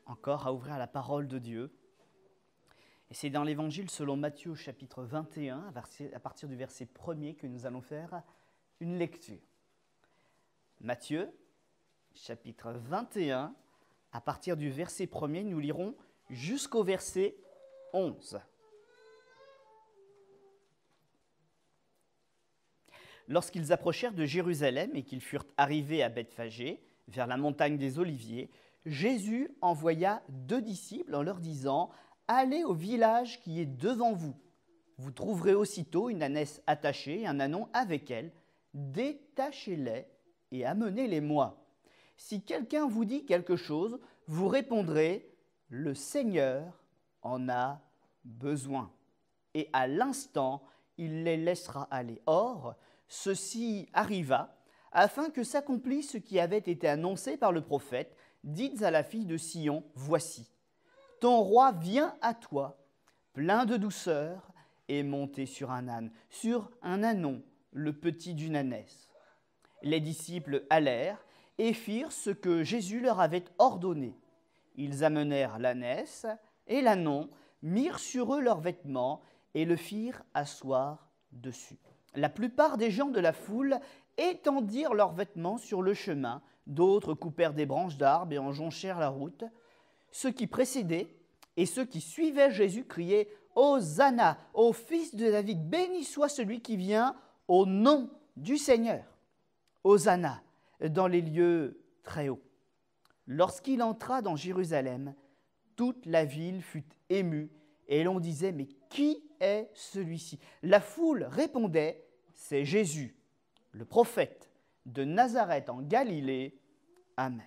encore à ouvrir la parole de Dieu. Et c'est dans l'Évangile selon Matthieu, chapitre 21, à partir du verset 1er, que nous allons faire une lecture. Matthieu, chapitre 21, à partir du verset 1er, nous lirons jusqu'au verset 11. Lorsqu'ils approchèrent de Jérusalem et qu'ils furent arrivés à Bethphagée, vers la montagne des Oliviers, Jésus envoya 2 disciples en leur disant « Allez au village qui est devant vous. Vous trouverez aussitôt une ânesse attachée et un ânon avec elle. Détachez-les et amenez-les-moi. Si quelqu'un vous dit quelque chose, vous répondrez « Le Seigneur en a besoin. » Et à l'instant, il les laissera aller. Or, ceci arriva afin que s'accomplisse ce qui avait été annoncé par le prophète. Dites à la fille de Sion, voici, ton roi vient à toi, plein de douceur, et monté sur un âne, sur un ânon, le petit d'une ânesse. Les disciples allèrent et firent ce que Jésus leur avait ordonné. Ils amenèrent l'ânesse et l'ânon, mirent sur eux leurs vêtements et le firent asseoir dessus. La plupart des gens de la foule étendirent leurs vêtements sur le chemin, d'autres coupèrent des branches d'arbres et en jonchèrent la route. Ceux qui précédaient et ceux qui suivaient Jésus criaient « Hosanna, ô fils de David, béni soit celui qui vient au nom du Seigneur. Hosanna dans les lieux très hauts. » Lorsqu'il entra dans Jérusalem, toute la ville fut émue et l'on disait « Mais qui est celui-ci » La foule répondait « C'est Jésus, le prophète de Nazareth en Galilée. Amen. »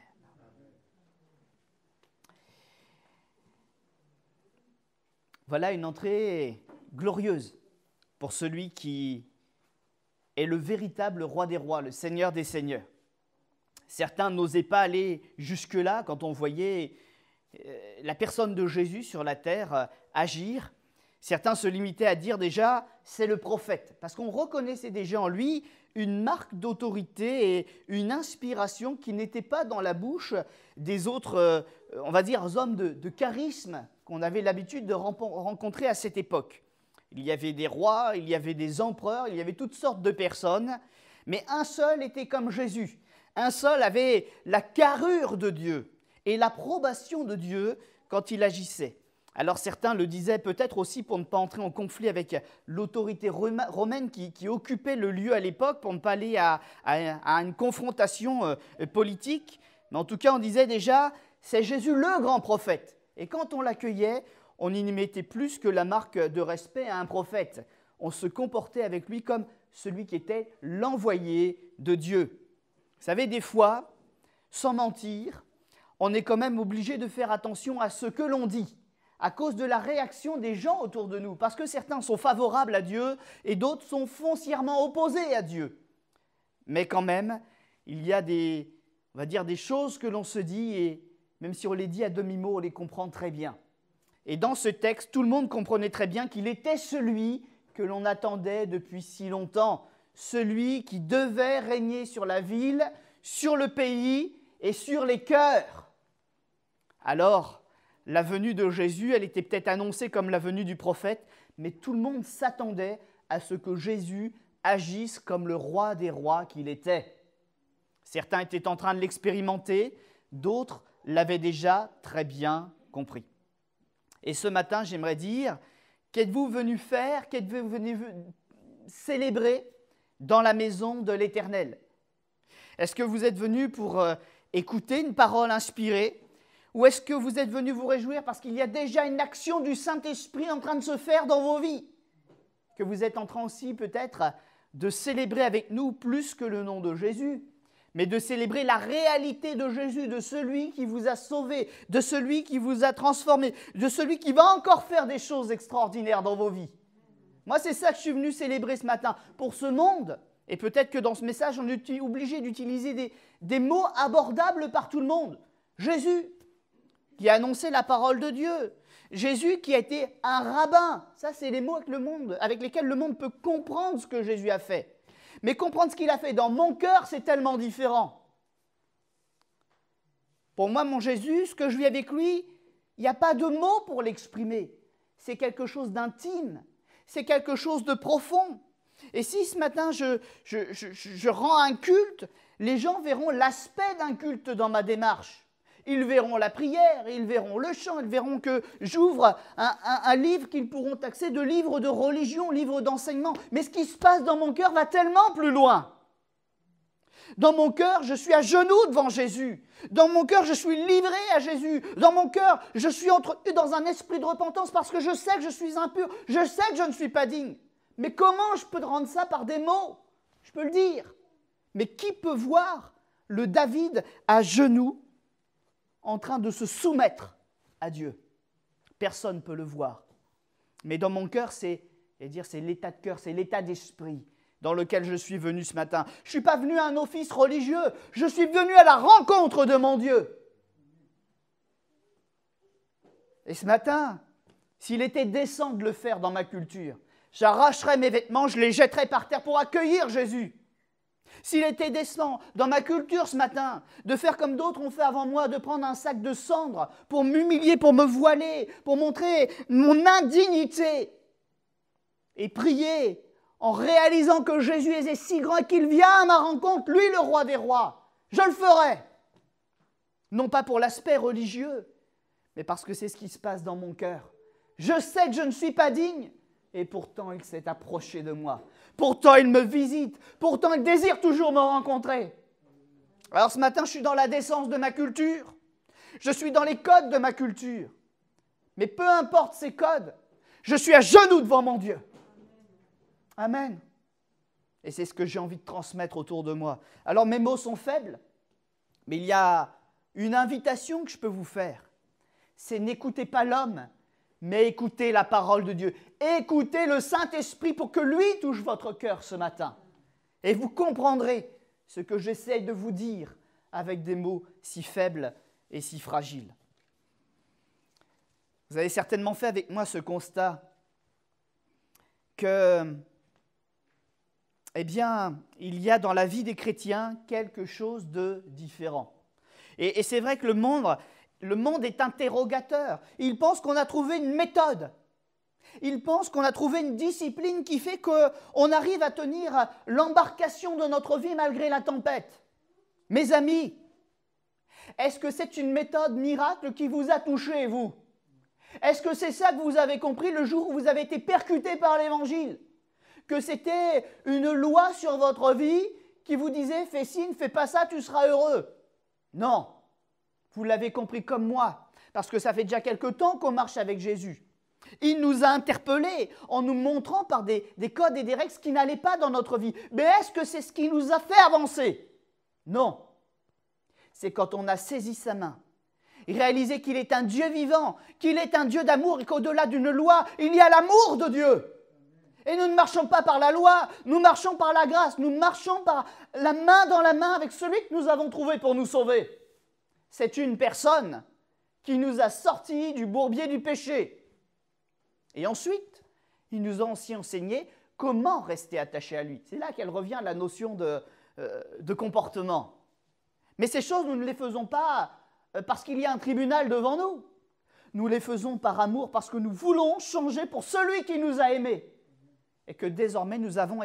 Voilà une entrée glorieuse pour celui qui est le véritable roi des rois, le Seigneur des seigneurs. Certains n'osaient pas aller jusque-là quand on voyait la personne de Jésus sur la terre agir. Certains se limitaient à dire déjà « c'est le prophète » parce qu'on reconnaissait déjà en lui une marque d'autorité et une inspiration qui n'était pas dans la bouche des autres, on va dire, hommes de charisme qu'on avait l'habitude de rencontrer à cette époque. Il y avait des rois, il y avait des empereurs, il y avait toutes sortes de personnes, mais un seul était comme Jésus. Un seul avait la carrure de Dieu et l'approbation de Dieu quand il agissait. Alors certains le disaient peut-être aussi pour ne pas entrer en conflit avec l'autorité romaine qui occupait le lieu à l'époque, pour ne pas aller à une confrontation politique. Mais en tout cas, on disait déjà, c'est Jésus le grand prophète. Et quand on l'accueillait, on n'y mettait plus que la marque de respect à un prophète. On se comportait avec lui comme celui qui était l'envoyé de Dieu. Vous savez, des fois, sans mentir, on est quand même obligé de faire attention à ce que l'on dit, à cause de la réaction des gens autour de nous, parce que certains sont favorables à Dieu et d'autres sont foncièrement opposés à Dieu. Mais quand même, il y a des choses que l'on se dit et même si on les dit à demi-mot, on les comprend très bien. Et dans ce texte, tout le monde comprenait très bien qu'il était celui que l'on attendait depuis si longtemps, celui qui devait régner sur la ville, sur le pays et sur les cœurs. Alors, la venue de Jésus, elle était peut-être annoncée comme la venue du prophète, mais tout le monde s'attendait à ce que Jésus agisse comme le roi des rois qu'il était. Certains étaient en train de l'expérimenter, d'autres l'avaient déjà très bien compris. Et ce matin, j'aimerais dire, qu'êtes-vous venu faire, qu'êtes-vous venu célébrer dans la maison de l'Éternel? Est-ce que vous êtes venu pour écouter une parole inspirée? Ou est-ce que vous êtes venu vous réjouir parce qu'il y a déjà une action du Saint-Esprit en train de se faire dans vos vies? Que vous êtes en train aussi peut-être de célébrer avec nous plus que le nom de Jésus, mais de célébrer la réalité de Jésus, de celui qui vous a sauvé, de celui qui vous a transformé, de celui qui va encore faire des choses extraordinaires dans vos vies. Moi, c'est ça que je suis venu célébrer ce matin. Pour ce monde, et peut-être que dans ce message, on est obligé d'utiliser des mots abordables par tout le monde. Jésus, qui a annoncé la parole de Dieu. Jésus qui a été un rabbin. Ça, c'est les mots avec lesquels le monde peut comprendre ce que Jésus a fait. Mais comprendre ce qu'il a fait dans mon cœur, c'est tellement différent. Pour moi, mon Jésus, ce que je vis avec lui, il n'y a pas de mots pour l'exprimer. C'est quelque chose d'intime, c'est quelque chose de profond. Et si ce matin je rends un culte, les gens verront l'aspect d'un culte dans ma démarche. Ils verront la prière, ils verront le chant, ils verront que j'ouvre un livre qu'ils pourront taxer de livre de religion, livre d'enseignement. Mais ce qui se passe dans mon cœur va tellement plus loin. Dans mon cœur, je suis à genoux devant Jésus. Dans mon cœur, je suis livré à Jésus. Dans mon cœur, je suis entretenu dans un esprit de repentance parce que je sais que je suis impur. Je sais que je ne suis pas digne. Mais comment je peux rendre ça par des mots? Je peux le dire. Mais qui peut voir le David à genoux en train de se soumettre à Dieu? Personne ne peut le voir. Mais dans mon cœur, c'est l'état de cœur, c'est l'état d'esprit dans lequel je suis venu ce matin. Je ne suis pas venu à un office religieux, je suis venu à la rencontre de mon Dieu. Et ce matin, s'il était décent de le faire dans ma culture, j'arracherais mes vêtements, je les jetterais par terre pour accueillir Jésus. S'il était décent dans ma culture ce matin, de faire comme d'autres ont fait avant moi, de prendre un sac de cendres pour m'humilier, pour me voiler, pour montrer mon indignité et prier en réalisant que Jésus est si grand et qu'il vient à ma rencontre, lui le roi des rois, je le ferai. Non pas pour l'aspect religieux, mais parce que c'est ce qui se passe dans mon cœur. Je sais que je ne suis pas digne, et pourtant il s'est approché de moi. Pourtant il me visite, pourtant il désire toujours me rencontrer. Alors ce matin, je suis dans la décence de ma culture, je suis dans les codes de ma culture. Mais peu importe ces codes, je suis à genoux devant mon Dieu. Amen. Et c'est ce que j'ai envie de transmettre autour de moi. Alors mes mots sont faibles, mais il y a une invitation que je peux vous faire. C'est n'écoutez pas l'homme, mais écoutez la parole de Dieu. Écoutez le Saint-Esprit pour que lui touche votre cœur ce matin. Et vous comprendrez ce que j'essaie de vous dire avec des mots si faibles et si fragiles. Vous avez certainement fait avec moi ce constat que, eh bien, il y a dans la vie des chrétiens quelque chose de différent. Et c'est vrai que le monde est interrogateur. Il pense qu'on a trouvé une méthode. Il pense qu'on a trouvé une discipline qui fait qu'on arrive à tenir l'embarcation de notre vie malgré la tempête. Mes amis, est-ce que c'est une méthode miracle qui vous a touché, vous? Est-ce que c'est ça que vous avez compris le jour où vous avez été percuté par l'Évangile? Que c'était une loi sur votre vie qui vous disait « fais ci, ne fais pas ça, tu seras heureux ». Non, vous l'avez compris comme moi, parce que ça fait déjà quelque temps qu'on marche avec Jésus. Il nous a interpellés en nous montrant par des codes et des règles qui n'allaient pas dans notre vie. Mais est-ce que c'est ce qui nous a fait avancer? Non. C'est quand on a saisi sa main, réalisé qu'il est un Dieu vivant, qu'il est un Dieu d'amour et qu'au-delà d'une loi, il y a l'amour de Dieu. Et nous ne marchons pas par la loi, nous marchons par la grâce, nous marchons par la main dans la main avec celui que nous avons trouvé pour nous sauver. C'est une personne qui nous a sortis du bourbier du péché. Et ensuite, il nous a aussi enseigné comment rester attaché à lui. C'est là qu'elle revient la notion de comportement. Mais ces choses, nous ne les faisons pas parce qu'il y a un tribunal devant nous. Nous les faisons par amour, parce que nous voulons changer pour celui qui nous a aimés. Et que désormais, nous avons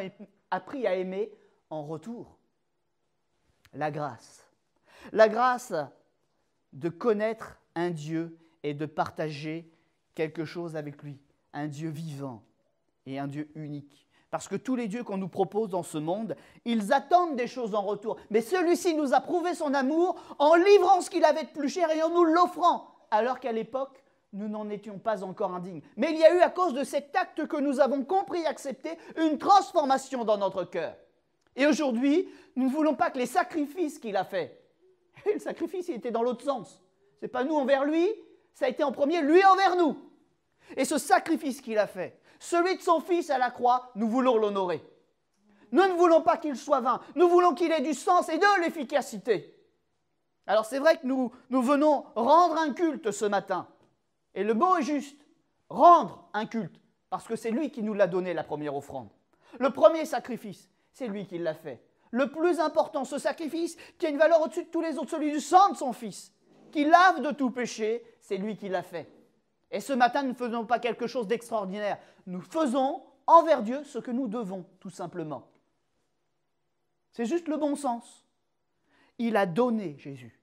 appris à aimer en retour. La grâce. La grâce de connaître un Dieu et de partager quelque chose avec lui. Un Dieu vivant et un Dieu unique. Parce que tous les dieux qu'on nous propose dans ce monde, ils attendent des choses en retour. Mais celui-ci nous a prouvé son amour en livrant ce qu'il avait de plus cher et en nous l'offrant, alors qu'à l'époque, nous n'en étions pas encore indignes. Mais il y a eu, à cause de cet acte que nous avons compris et accepté, une transformation dans notre cœur. Et aujourd'hui, nous ne voulons pas que les sacrifices qu'il a faits, et le sacrifice, il était dans l'autre sens. Ce n'est pas nous envers lui, ça a été en premier lui envers nous. Et ce sacrifice qu'il a fait, celui de son Fils à la croix, nous voulons l'honorer. Nous ne voulons pas qu'il soit vain, nous voulons qu'il ait du sens et de l'efficacité. Alors c'est vrai que nous venons rendre un culte ce matin. Et le mot est juste, rendre un culte, parce que c'est lui qui nous l'a donné, la première offrande. Le premier sacrifice, c'est lui qui l'a fait. Le plus important, ce sacrifice qui a une valeur au-dessus de tous les autres, celui du sang de son Fils, qui lave de tout péché, c'est lui qui l'a fait. Et ce matin, nous ne faisons pas quelque chose d'extraordinaire. Nous faisons envers Dieu ce que nous devons, tout simplement. C'est juste le bon sens. Il a donné Jésus.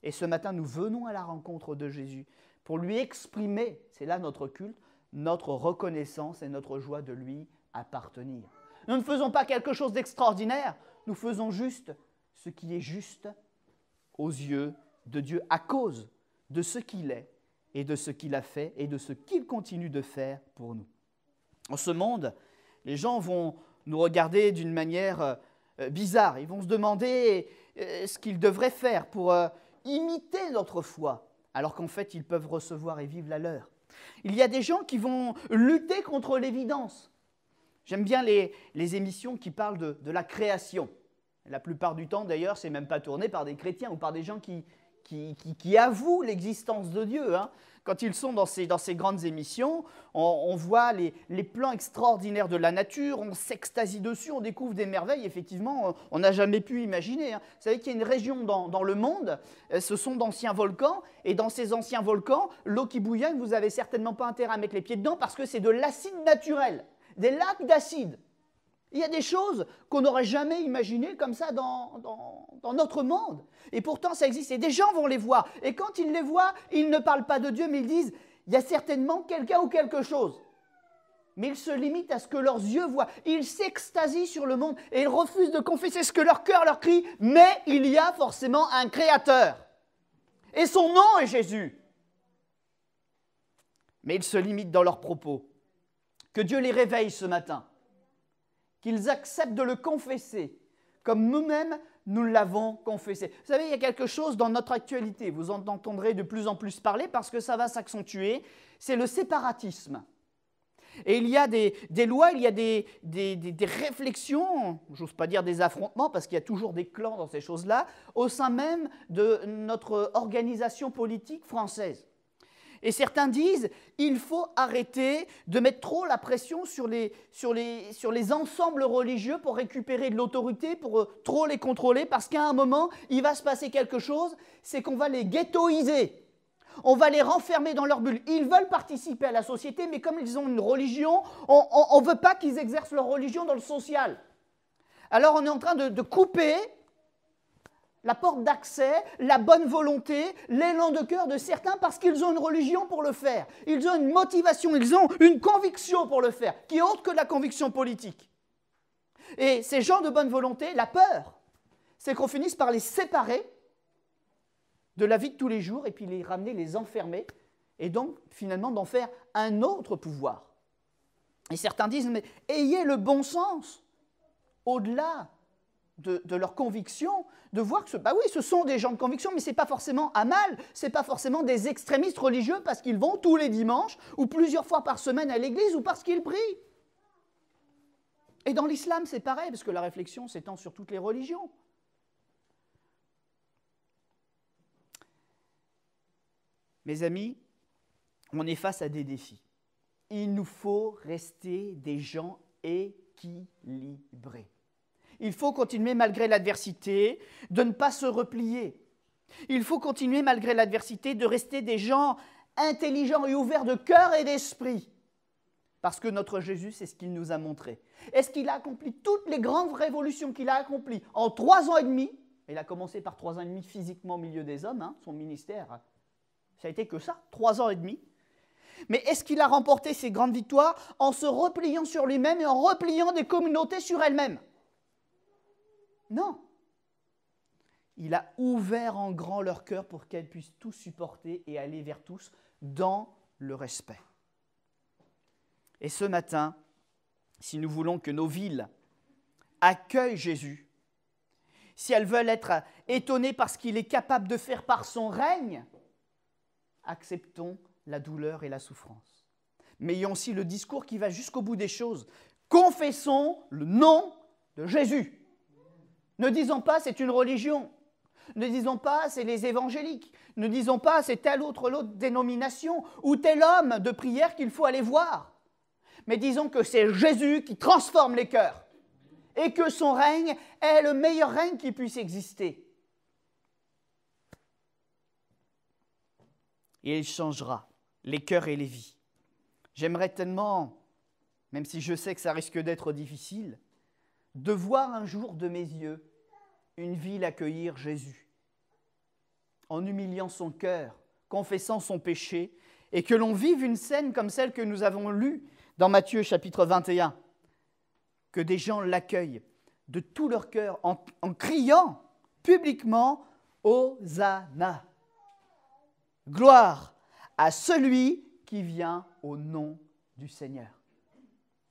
Et ce matin, nous venons à la rencontre de Jésus pour lui exprimer, c'est là notre culte, notre reconnaissance et notre joie de lui appartenir. Nous ne faisons pas quelque chose d'extraordinaire, nous faisons juste ce qui est juste aux yeux de Dieu à cause de ce qu'il est et de ce qu'il a fait et de ce qu'il continue de faire pour nous. En ce monde, les gens vont nous regarder d'une manière bizarre. Ils vont se demander ce qu'ils devraient faire pour imiter notre foi, alors qu'en fait, ils peuvent recevoir et vivre la leur. Il y a des gens qui vont lutter contre l'évidence. J'aime bien les émissions qui parlent de la création. La plupart du temps, d'ailleurs, ce n'est même pas tourné par des chrétiens ou par des gens qui avouent l'existence de Dieu. Hein. Quand ils sont dans ces grandes émissions, on voit les plans extraordinaires de la nature, on s'extasie dessus, on découvre des merveilles, effectivement, on n'a jamais pu imaginer. Hein. Vous savez qu'il y a une région dans le monde, ce sont d'anciens volcans, et dans ces anciens volcans, l'eau qui bouillonne, vous n'avez certainement pas intérêt à mettre les pieds dedans parce que c'est de l'acide naturel, des lacs d'acide. Il y a des choses qu'on n'aurait jamais imaginées comme ça dans notre monde. Et pourtant, ça existe. Et des gens vont les voir. Et quand ils les voient, ils ne parlent pas de Dieu, mais ils disent, il y a certainement quelqu'un ou quelque chose. Mais ils se limitent à ce que leurs yeux voient. Ils s'extasient sur le monde et ils refusent de confesser ce que leur cœur leur crie. Mais il y a forcément un Créateur. Et son nom est Jésus. Mais ils se limitent dans leurs propos. Que Dieu les réveille ce matin. Qu'ils acceptent de le confesser, comme nous-mêmes, nous l'avons confessé. Vous savez, il y a quelque chose dans notre actualité, vous en entendrez de plus en plus parler parce que ça va s'accentuer, c'est le séparatisme. Et il y a des lois, il y a des réflexions, j'ose pas dire des affrontements, parce qu'il y a toujours des clans dans ces choses-là, au sein même de notre organisation politique française. Et certains disent, il faut arrêter de mettre trop la pression sur les ensembles religieux pour récupérer de l'autorité, pour trop les contrôler, parce qu'à un moment, il va se passer quelque chose, c'est qu'on va les ghettoiser. On va les renfermer dans leur bulle. Ils veulent participer à la société, mais comme ils ont une religion, on ne veut pas qu'ils exercent leur religion dans le social. Alors on est en train de couper la porte d'accès, la bonne volonté, l'élan de cœur de certains parce qu'ils ont une religion pour le faire. Ils ont une motivation, ils ont une conviction pour le faire, qui est autre que la conviction politique. Et ces gens de bonne volonté, la peur, c'est qu'on finisse par les séparer de la vie de tous les jours et puis les ramener, les enfermer, et donc finalement d'en faire un autre pouvoir. Et certains disent, mais ayez le bon sens, au-delà de leur conviction, de voir que ce sont des gens de conviction, mais ce n'est pas forcément à mal, ce n'est pas forcément des extrémistes religieux parce qu'ils vont tous les dimanches ou plusieurs fois par semaine à l'église ou parce qu'ils prient. Et dans l'islam, c'est pareil, parce que la réflexion s'étend sur toutes les religions. Mes amis, on est face à des défis. Il nous faut rester des gens équilibrés. Il faut continuer malgré l'adversité de ne pas se replier. Il faut continuer malgré l'adversité de rester des gens intelligents et ouverts de cœur et d'esprit. Parce que notre Jésus, c'est ce qu'il nous a montré. Est-ce qu'il a accompli toutes les grandes révolutions qu'il a accomplies en 3 ans et demi? Il a commencé par 3 ans et demi physiquement au milieu des hommes, son ministère, ça a été que ça, 3 ans et demi. Mais est-ce qu'il a remporté ces grandes victoires en se repliant sur lui-même et en repliant des communautés sur elles-mêmes? Non. Il a ouvert en grand leur cœur pour qu'elles puissent tous supporter et aller vers tous dans le respect. Et ce matin, si nous voulons que nos villes accueillent Jésus, si elles veulent être étonnées par ce qu'il est capable de faire par son règne, acceptons la douleur et la souffrance. Mais ayons aussi le discours qui va jusqu'au bout des choses. Confessons le nom de Jésus. Ne disons pas c'est une religion, ne disons pas c'est les évangéliques, ne disons pas c'est telle autre dénomination ou tel homme de prière qu'il faut aller voir. Mais disons que c'est Jésus qui transforme les cœurs et que son règne est le meilleur règne qui puisse exister. et il changera les cœurs et les vies. J'aimerais tellement, même si je sais que ça risque d'être difficile, de voir un jour de mes yeux une ville accueillir Jésus, en humiliant son cœur, confessant son péché, et que l'on vive une scène comme celle que nous avons lue dans Matthieu chapitre 21, que des gens l'accueillent de tout leur cœur en criant publiquement « Hosanna ». Gloire à celui qui vient au nom du Seigneur.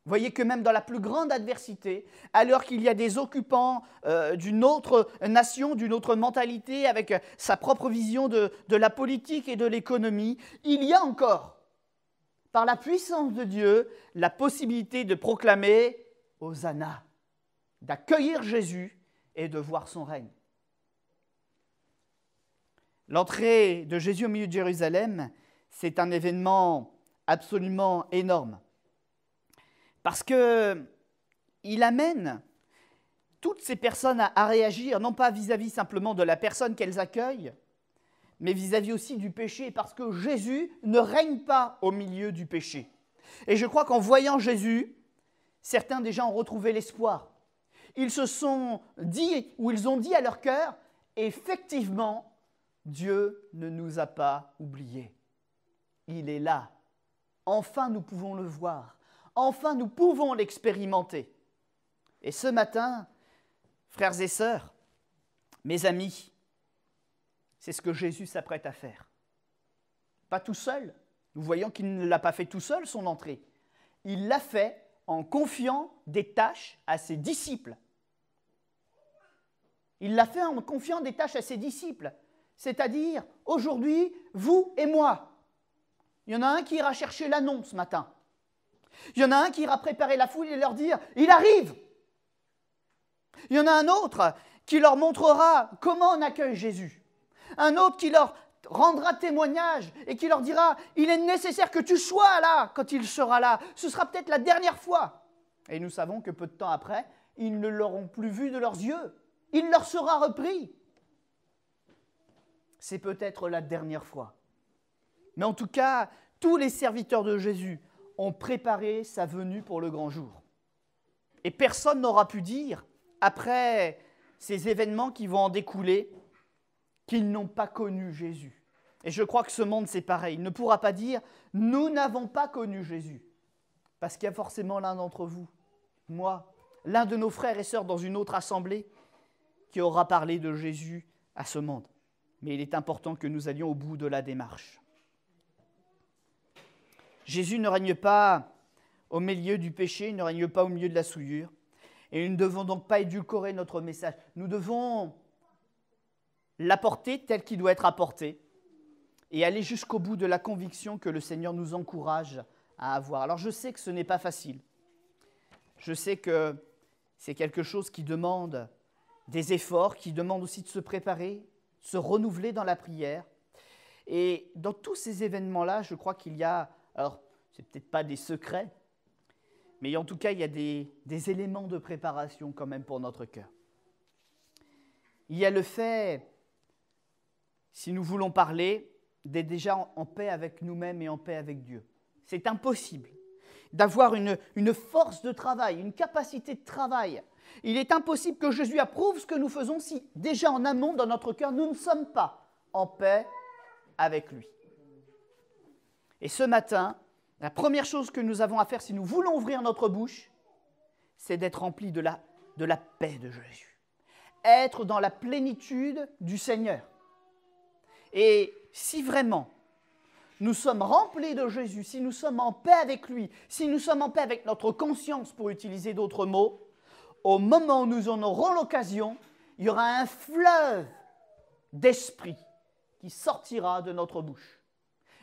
Vous voyez que même dans la plus grande adversité, alors qu'il y a des occupants d'une autre nation, d'une autre mentalité, avec sa propre vision de la politique et de l'économie, il y a encore, par la puissance de Dieu, la possibilité de proclamer « Hosanna », d'accueillir Jésus et de voir son règne. L'entrée de Jésus au milieu de Jérusalem, c'est un événement absolument énorme. Parce qu'il amène toutes ces personnes à réagir, non pas vis-à-vis simplement de la personne qu'elles accueillent, mais vis-à-vis aussi du péché, parce que Jésus ne règne pas au milieu du péché. Et je crois qu'en voyant Jésus, certains déjà ont retrouvé l'espoir. Ils se sont dit, ou ils ont dit à leur cœur, effectivement, Dieu ne nous a pas oubliés. Il est là. Enfin, nous pouvons le voir. Enfin, nous pouvons l'expérimenter. Et ce matin, frères et sœurs, mes amis, c'est ce que Jésus s'apprête à faire. Pas tout seul. Nous voyons qu'il ne l'a pas fait tout seul, son entrée. Il l'a fait en confiant des tâches à ses disciples. Il l'a fait en confiant des tâches à ses disciples. C'est-à-dire, aujourd'hui, vous et moi. Il y en a un qui ira chercher l'annonce ce matin. Il y en a un qui ira préparer la foule et leur dire « Il arrive !» Il y en a un autre qui leur montrera comment on accueille Jésus. Un autre qui leur rendra témoignage et qui leur dira « Il est nécessaire que tu sois là quand il sera là. Ce sera peut-être la dernière fois. » Et nous savons que peu de temps après, ils ne l'auront plus vu de leurs yeux. Il leur sera repris. C'est peut-être la dernière fois. Mais en tout cas, tous les serviteurs de Jésus ont préparé sa venue pour le grand jour. Et personne n'aura pu dire, après ces événements qui vont en découler, qu'ils n'ont pas connu Jésus. Et je crois que ce monde, c'est pareil. Il ne pourra pas dire, nous n'avons pas connu Jésus. Parce qu'il y a forcément l'un d'entre vous, moi, l'un de nos frères et sœurs dans une autre assemblée, qui aura parlé de Jésus à ce monde. Mais il est important que nous allions au bout de la démarche. Jésus ne règne pas au milieu du péché, il ne règne pas au milieu de la souillure. Et nous ne devons donc pas édulcorer notre message. Nous devons l'apporter tel qu'il doit être apporté et aller jusqu'au bout de la conviction que le Seigneur nous encourage à avoir. Alors je sais que ce n'est pas facile. Je sais que c'est quelque chose qui demande des efforts, qui demande aussi de se préparer, de se renouveler dans la prière. Et dans tous ces événements-là, je crois qu'il y a, alors c'est peut-être pas des secrets, mais en tout cas, il y a des éléments de préparation quand même pour notre cœur. Il y a le fait, si nous voulons parler, d'être déjà en paix avec nous-mêmes et en paix avec Dieu. C'est impossible d'avoir une force de travail, une capacité de travail. Il est impossible que Jésus approuve ce que nous faisons si, déjà en amont, dans notre cœur, nous ne sommes pas en paix avec lui. Et ce matin, la première chose que nous avons à faire si nous voulons ouvrir notre bouche, c'est d'être remplis de la paix de Jésus. Être dans la plénitude du Seigneur. Et si vraiment nous sommes remplis de Jésus, si nous sommes en paix avec lui, si nous sommes en paix avec notre conscience, pour utiliser d'autres mots, au moment où nous en aurons l'occasion, il y aura un fleuve d'esprit qui sortira de notre bouche.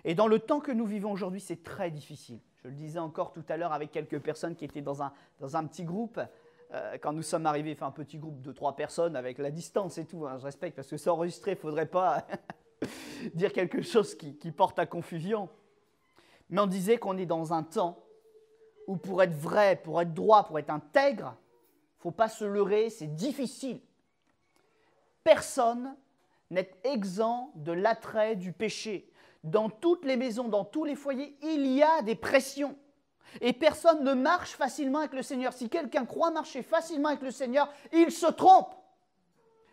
Et dans le temps que nous vivons aujourd'hui, c'est très difficile. Je le disais encore tout à l'heure avec quelques personnes qui étaient dans un petit groupe. Quand nous sommes arrivés, enfin un petit groupe de 3 personnes avec la distance et tout, hein, je respecte parce que c'est enregistré, il ne faudrait pas dire quelque chose qui porte à confusion. Mais on disait qu'on est dans un temps où pour être vrai, pour être droit, pour être intègre, il ne faut pas se leurrer, c'est difficile. Personne n'est exempt de l'attrait du péché, dans toutes les maisons, dans tous les foyers, il y a des pressions. Et personne ne marche facilement avec le Seigneur. Si quelqu'un croit marcher facilement avec le Seigneur, il se trompe.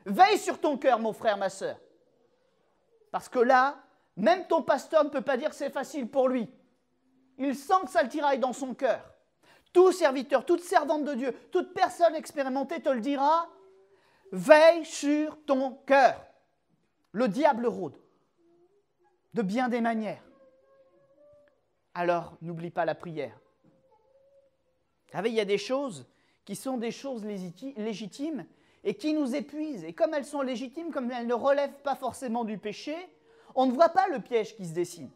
Veille sur ton cœur, mon frère, ma sœur. Parce que là, même ton pasteur ne peut pas dire que c'est facile pour lui. Il sent que ça le tiraille dans son cœur. Tout serviteur, toute servante de Dieu, toute personne expérimentée te le dira. Veille sur ton cœur. Le diable rôde de bien des manières. Alors, n'oublie pas la prière. Vous savez, il y a des choses qui sont des choses légitimes et qui nous épuisent. Et comme elles sont légitimes, comme elles ne relèvent pas forcément du péché, on ne voit pas le piège qui se dessine.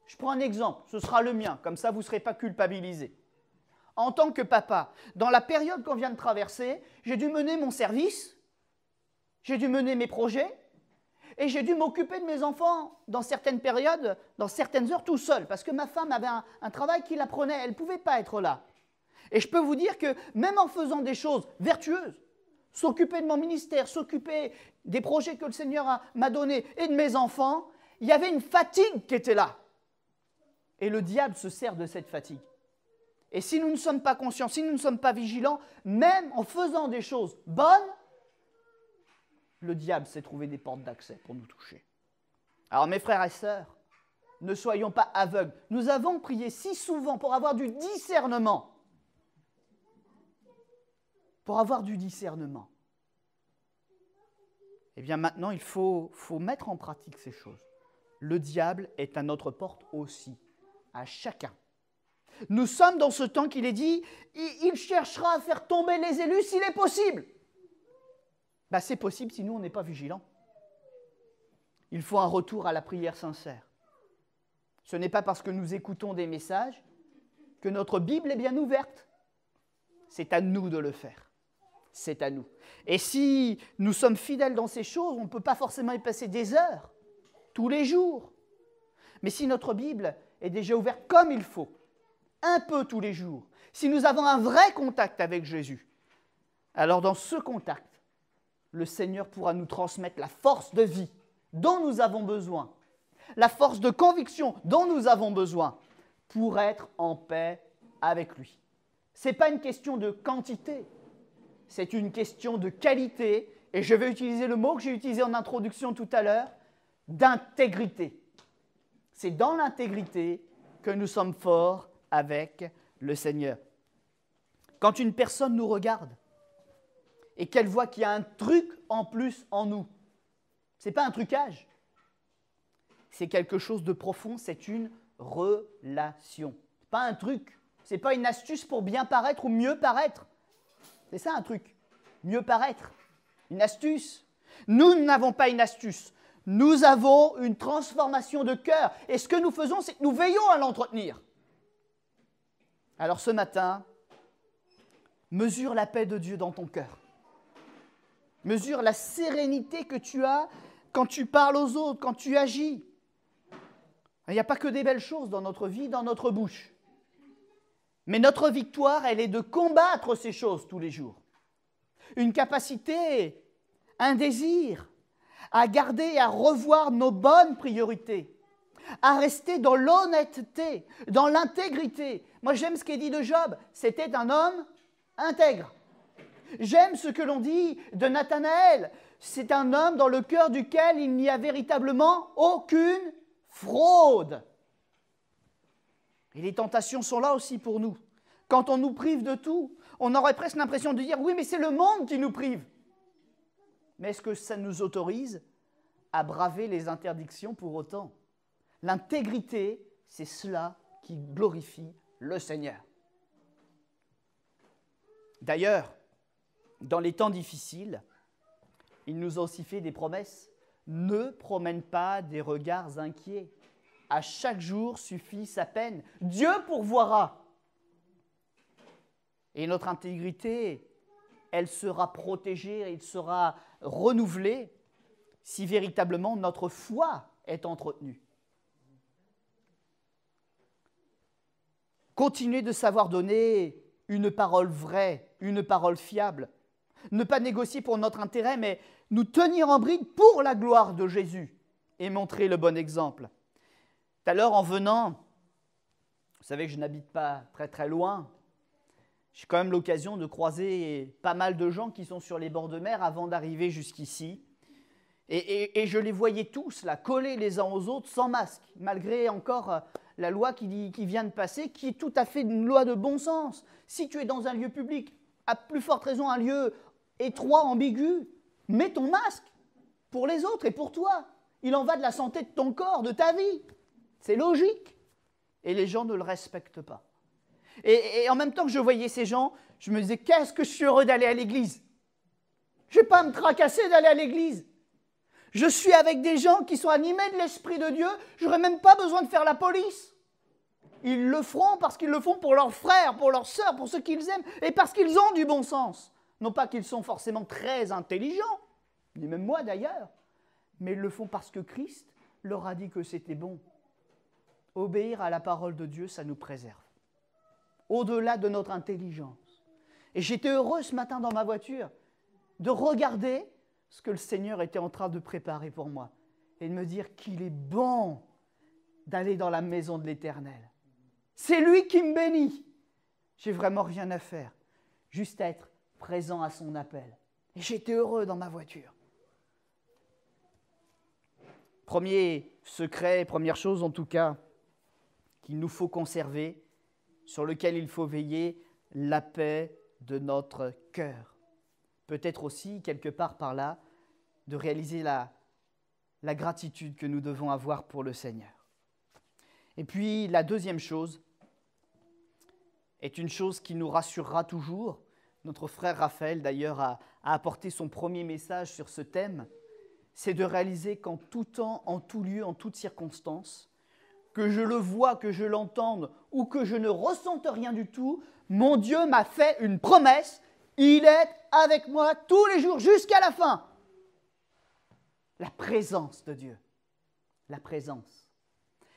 Je prends un exemple, ce sera le mien, comme ça vous ne serez pas culpabilisés. En tant que papa, dans la période qu'on vient de traverser, j'ai dû mener mon service, j'ai dû mener mes projets, et j'ai dû m'occuper de mes enfants dans certaines périodes, dans certaines heures tout seul, parce que ma femme avait un travail qui la prenait, elle ne pouvait pas être là. Et je peux vous dire que même en faisant des choses vertueuses, s'occuper de mon ministère, s'occuper des projets que le Seigneur m'a donnés et de mes enfants, il y avait une fatigue qui était là. Et le diable se sert de cette fatigue. Et si nous ne sommes pas conscients, si nous ne sommes pas vigilants, même en faisant des choses bonnes, le diable s'est trouvé des portes d'accès pour nous toucher. Alors mes frères et sœurs, ne soyons pas aveugles. Nous avons prié si souvent pour avoir du discernement. Pour avoir du discernement. Eh bien maintenant, il faut mettre en pratique ces choses. Le diable est à notre porte aussi, à chacun. Nous sommes dans ce temps qu'il est dit, il cherchera à faire tomber les élus s'il est possible. Ben, c'est possible si nous, on n'est pas vigilants. Il faut un retour à la prière sincère. Ce n'est pas parce que nous écoutons des messages que notre Bible est bien ouverte. C'est à nous de le faire. C'est à nous. Et si nous sommes fidèles dans ces choses, on ne peut pas forcément y passer des heures, tous les jours. Mais si notre Bible est déjà ouverte comme il faut, un peu tous les jours, si nous avons un vrai contact avec Jésus, alors dans ce contact, le Seigneur pourra nous transmettre la force de vie dont nous avons besoin, la force de conviction dont nous avons besoin pour être en paix avec lui. Ce n'est pas une question de quantité, c'est une question de qualité, et je vais utiliser le mot que j'ai utilisé en introduction tout à l'heure, d'intégrité. C'est dans l'intégrité que nous sommes forts avec le Seigneur. Quand une personne nous regarde et qu'elle voit qu'il y a un truc en plus en nous, ce n'est pas un trucage, c'est quelque chose de profond, c'est une relation. Ce n'est pas un truc, ce n'est pas une astuce pour bien paraître ou mieux paraître. C'est ça un truc, mieux paraître, une astuce. Nous n'avons pas une astuce, nous avons une transformation de cœur. Et ce que nous faisons, c'est que nous veillons à l'entretenir. Alors ce matin, mesure la paix de Dieu dans ton cœur. Mesure la sérénité que tu as quand tu parles aux autres, quand tu agis. Il n'y a pas que des belles choses dans notre vie, dans notre bouche. Mais notre victoire, elle est de combattre ces choses tous les jours. Une capacité, un désir à garder et à revoir nos bonnes priorités, à rester dans l'honnêteté, dans l'intégrité. Moi, j'aime ce qu'est dit de Job, c'était un homme intègre. J'aime ce que l'on dit de Nathanaël, c'est un homme dans le cœur duquel il n'y a véritablement aucune fraude. Et les tentations sont là aussi pour nous. Quand on nous prive de tout, on aurait presque l'impression de dire « oui, mais c'est le monde qui nous prive ». Mais est-ce que ça nous autorise à braver les interdictions pour autant? L'intégrité, c'est cela qui glorifie le Seigneur. D'ailleurs, dans les temps difficiles, il nous a aussi fait des promesses. Ne promène pas des regards inquiets. À chaque jour suffit sa peine. Dieu pourvoira. Et notre intégrité, elle sera protégée, elle sera renouvelée si véritablement notre foi est entretenue. Continuez de savoir donner une parole vraie, une parole fiable. Ne pas négocier pour notre intérêt, mais nous tenir en bride pour la gloire de Jésus et montrer le bon exemple. Tout à l'heure, en venant, vous savez que je n'habite pas très très loin. J'ai quand même l'occasion de croiser pas mal de gens qui sont sur les bords de mer avant d'arriver jusqu'ici. Et je les voyais tous là, collés les uns aux autres, sans masque, malgré encore la loi qui vient de passer, qui est tout à fait une loi de bon sens. Si tu es dans un lieu public, à plus forte raison un lieu étroit, ambigu, mets ton masque pour les autres et pour toi. Il en va de la santé de ton corps, de ta vie. C'est logique. Et les gens ne le respectent pas. Et en même temps que je voyais ces gens, je me disais, qu'est-ce que je suis heureux d'aller à l'église. Je ne vais pas me tracasser d'aller à l'église. Je suis avec des gens qui sont animés de l'Esprit de Dieu, je n'aurais même pas besoin de faire la police. Ils le feront parce qu'ils le font pour leurs frères, pour leurs sœurs, pour ceux qu'ils aiment, et parce qu'ils ont du bon sens. Non pas qu'ils sont forcément très intelligents, ni même moi d'ailleurs, mais ils le font parce que Christ leur a dit que c'était bon. Obéir à la parole de Dieu, ça nous préserve, au-delà de notre intelligence. Et j'étais heureux ce matin dans ma voiture de regarder ce que le Seigneur était en train de préparer pour moi et de me dire qu'il est bon d'aller dans la maison de l'Éternel. C'est lui qui me bénit. J'ai vraiment rien à faire, juste être présent à son appel. Et j'étais heureux dans ma voiture. Premier secret, première chose en tout cas, qu'il nous faut conserver, sur lequel il faut veiller, la paix de notre cœur. Peut-être aussi, quelque part par là, de réaliser la gratitude que nous devons avoir pour le Seigneur. Et puis, la deuxième chose est une chose qui nous rassurera toujours. Notre frère Raphaël, d'ailleurs, a apporté son premier message sur ce thème. C'est de réaliser qu'en tout temps, en tout lieu, en toutes circonstances, que je le vois, que je l'entende ou que je ne ressente rien du tout, mon Dieu m'a fait une promesse. Il est avec moi tous les jours jusqu'à la fin. La présence de Dieu. La présence.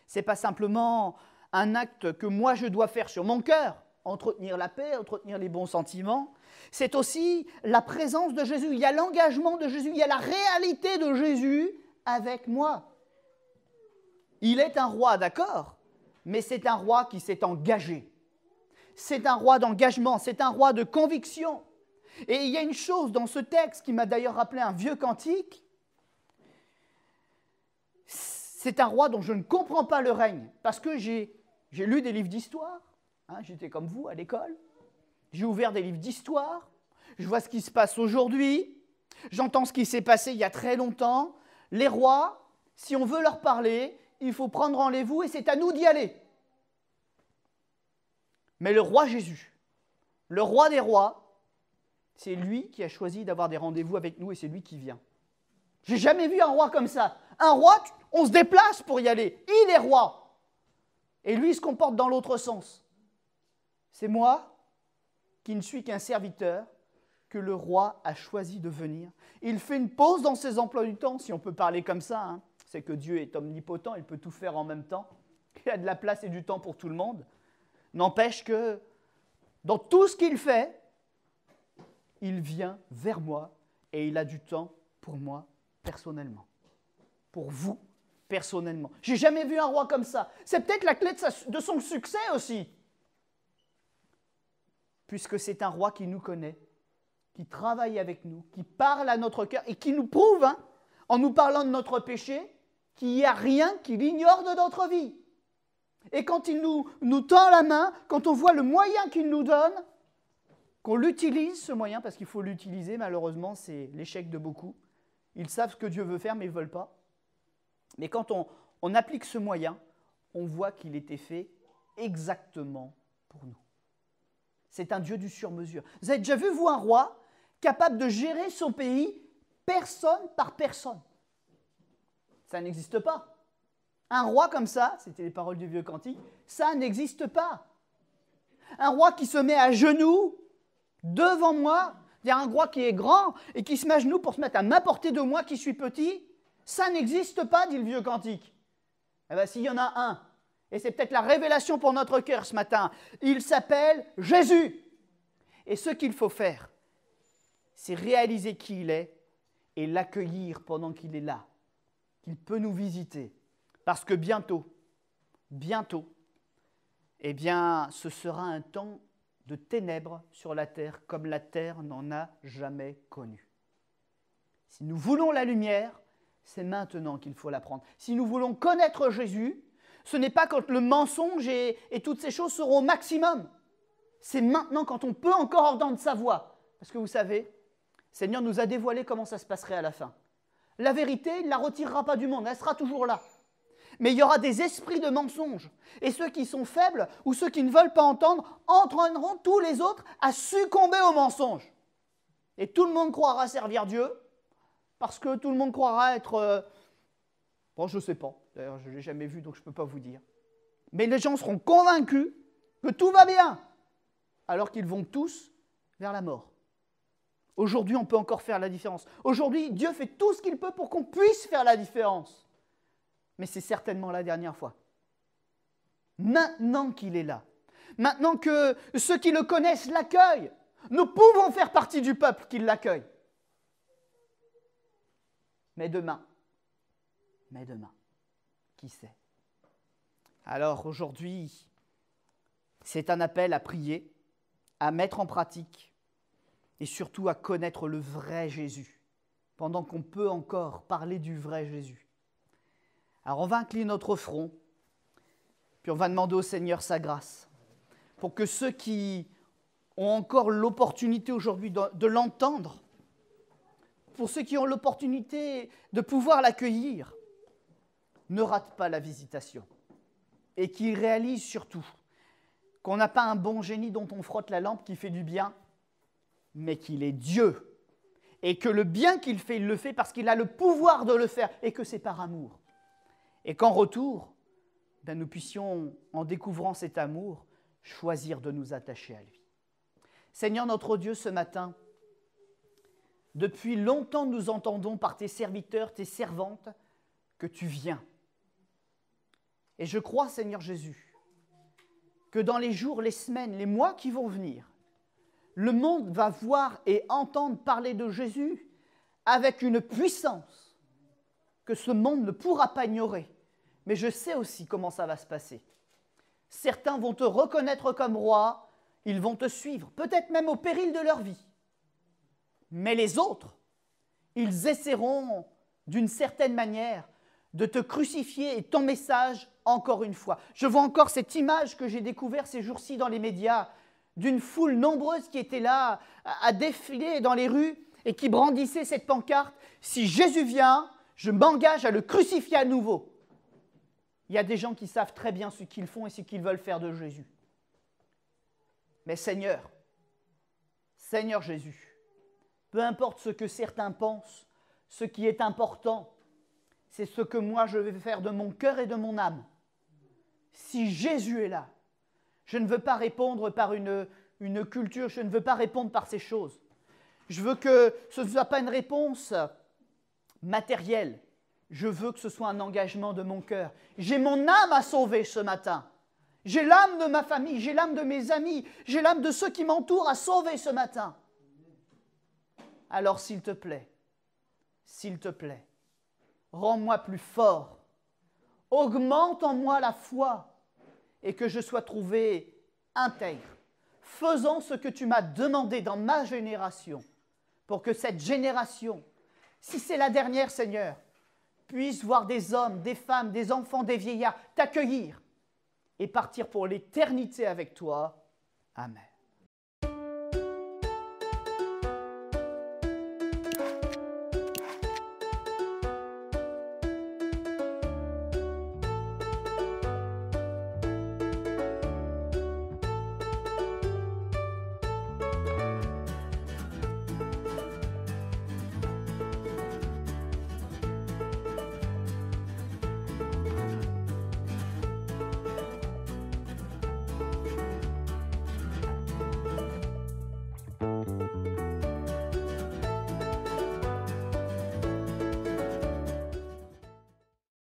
Ce n'est pas simplement un acte que moi je dois faire sur mon cœur, entretenir la paix, entretenir les bons sentiments. C'est aussi la présence de Jésus. Il y a l'engagement de Jésus, il y a la réalité de Jésus avec moi. Il est un roi, d'accord, mais c'est un roi qui s'est engagé. C'est un roi d'engagement, c'est un roi de conviction. Et il y a une chose dans ce texte qui m'a d'ailleurs rappelé un vieux cantique. C'est un roi dont je ne comprends pas le règne, parce que j'ai lu des livres d'histoire, hein, j'étais comme vous à l'école, j'ai ouvert des livres d'histoire, je vois ce qui se passe aujourd'hui, j'entends ce qui s'est passé il y a très longtemps. Les rois, si on veut leur parler, il faut prendre rendez-vous et c'est à nous d'y aller. Mais le roi Jésus, le roi des rois, c'est lui qui a choisi d'avoir des rendez-vous avec nous et c'est lui qui vient. J'ai jamais vu un roi comme ça. Un roi, on se déplace pour y aller. Il est roi. Et lui, il se comporte dans l'autre sens. C'est moi, qui ne suis qu'un serviteur, que le roi a choisi de venir. Il fait une pause dans ses emplois du temps, si on peut parler comme ça. Hein. C'est que Dieu est omnipotent, il peut tout faire en même temps. Il a de la place et du temps pour tout le monde. N'empêche que dans tout ce qu'il fait, il vient vers moi et il a du temps pour moi personnellement. Pour vous personnellement. J'ai jamais vu un roi comme ça. C'est peut-être la clé de son succès aussi. Puisque c'est un roi qui nous connaît, qui travaille avec nous, qui parle à notre cœur et qui nous prouve, hein, en nous parlant de notre péché, qu'il n'y a rien qu'il ignore de notre vie. Et quand il nous tend la main, quand on voit le moyen qu'il nous donne, qu'on l'utilise, ce moyen, parce qu'il faut l'utiliser, malheureusement, c'est l'échec de beaucoup. Ils savent ce que Dieu veut faire, mais ils ne veulent pas. Mais quand on applique ce moyen, on voit qu'il était fait exactement pour nous. C'est un Dieu du sur-mesure. Vous avez déjà vu, vous, un roi capable de gérer son pays personne par personne? Ça n'existe pas. Un roi comme ça, c'était les paroles du vieux cantique, ça n'existe pas. Un roi qui se met à genoux devant moi, il y a un roi qui est grand et qui se met à genoux pour se mettre à m'apporter de moi qui suis petit, ça n'existe pas, dit le vieux cantique. Eh bien, s'il y en a un, et c'est peut-être la révélation pour notre cœur ce matin, il s'appelle Jésus. Et ce qu'il faut faire, c'est réaliser qui il est et l'accueillir pendant qu'il est là, qu'il peut nous visiter. Parce que bientôt, bientôt, eh bien, ce sera un temps de ténèbres sur la terre comme la terre n'en a jamais connu. Si nous voulons la lumière, c'est maintenant qu'il faut la prendre. Si nous voulons connaître Jésus, ce n'est pas quand le mensonge et toutes ces choses seront au maximum. C'est maintenant quand on peut encore entendre sa voix. Parce que vous savez, le Seigneur nous a dévoilé comment ça se passerait à la fin. La vérité, il ne la retirera pas du monde, elle sera toujours là. Mais il y aura des esprits de mensonge. Et ceux qui sont faibles ou ceux qui ne veulent pas entendre entraîneront tous les autres à succomber au mensonge. Et tout le monde croira servir Dieu, parce que tout le monde croira être... Bon, je ne sais pas, d'ailleurs je ne l'ai jamais vu, donc je ne peux pas vous dire. Mais les gens seront convaincus que tout va bien, alors qu'ils vont tous vers la mort. Aujourd'hui, on peut encore faire la différence. Aujourd'hui, Dieu fait tout ce qu'il peut pour qu'on puisse faire la différence. Mais c'est certainement la dernière fois. Maintenant qu'il est là, maintenant que ceux qui le connaissent l'accueillent, nous pouvons faire partie du peuple qui l'accueille. Mais demain, qui sait? Alors aujourd'hui, c'est un appel à prier, à mettre en pratique et surtout à connaître le vrai Jésus, pendant qu'on peut encore parler du vrai Jésus. Alors on va incliner notre front, puis on va demander au Seigneur sa grâce, pour que ceux qui ont encore l'opportunité aujourd'hui de l'entendre, pour ceux qui ont l'opportunité de pouvoir l'accueillir, ne ratent pas la visitation et qu'ils réalisent surtout qu'on n'a pas un bon génie dont on frotte la lampe qui fait du bien, mais qu'il est Dieu et que le bien qu'il fait, il le fait parce qu'il a le pouvoir de le faire et que c'est par amour. Et qu'en retour, nous puissions, en découvrant cet amour, choisir de nous attacher à lui. Seigneur notre Dieu, ce matin, depuis longtemps nous entendons par tes serviteurs, tes servantes, que tu viens. Et je crois, Seigneur Jésus, que dans les jours, les semaines, les mois qui vont venir, le monde va voir et entendre parler de Jésus avec une puissance que ce monde ne pourra pas ignorer. Mais je sais aussi comment ça va se passer. Certains vont te reconnaître comme roi, ils vont te suivre, peut-être même au péril de leur vie. Mais les autres, ils essaieront d'une certaine manière de te crucifier et ton message encore une fois. Je vois encore cette image que j'ai découverte ces jours-ci dans les médias d'une foule nombreuse qui était là à défiler dans les rues et qui brandissait cette pancarte « Si Jésus vient, je m'engage à le crucifier à nouveau ». Il y a des gens qui savent très bien ce qu'ils font et ce qu'ils veulent faire de Jésus. Mais Seigneur Jésus, peu importe ce que certains pensent, ce qui est important, c'est ce que moi je vais faire de mon cœur et de mon âme. Si Jésus est là, je ne veux pas répondre par une culture, je ne veux pas répondre par ces choses. Je veux que ce ne soit pas une réponse matérielle. Je veux que ce soit un engagement de mon cœur. J'ai mon âme à sauver ce matin. J'ai l'âme de ma famille, j'ai l'âme de mes amis, j'ai l'âme de ceux qui m'entourent à sauver ce matin. Alors s'il te plaît, rends-moi plus fort. Augmente en moi la foi et que je sois trouvé intègre, faisant ce que tu m'as demandé dans ma génération, pour que cette génération, si c'est la dernière, Seigneur, puisse voir des hommes, des femmes, des enfants, des vieillards t'accueillir et partir pour l'éternité avec toi. Amen.